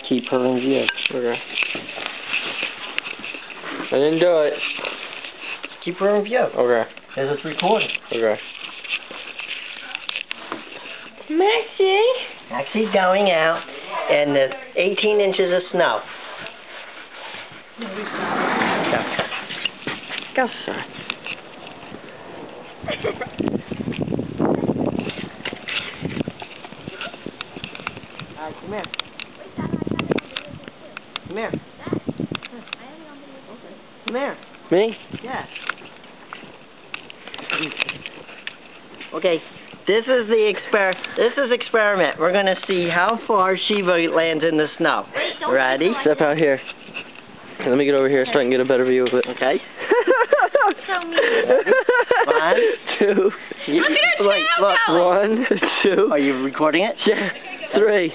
Keep her in view. Okay. I didn't do it. Keep her in view. Okay. Because it's recording. Okay. Maxi! Maxi's going out in the 18 inches of snow. Go, son. Alright, come here. Come here. Come here. Me? Yeah. Okay, this is experiment. We're gonna see how far Sheeba lands in the snow. Ready? Step out here. Let me get over here so I can get a better view of it. Okay. Tell me. 1, 2. Wait, look. 1, 2. Are you recording it? Yeah. 3.